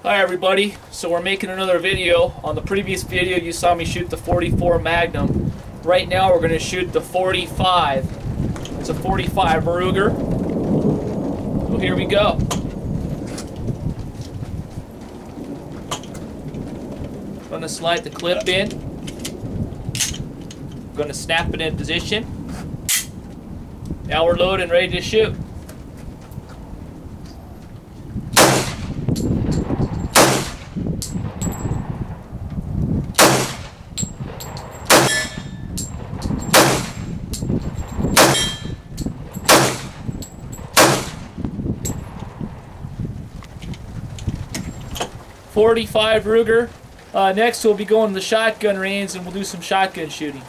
Hi everybody, so we're making another video. On the previous video you saw me shoot the 44 Magnum. Right now we're going to shoot the 45. It's a 45 Ruger. So here we go. Going to slide the clip in. Going to snap it in position. Now we're loaded and ready to shoot. .45 Ruger. Next we'll be going to the shotgun range and we'll do some shotgun shooting.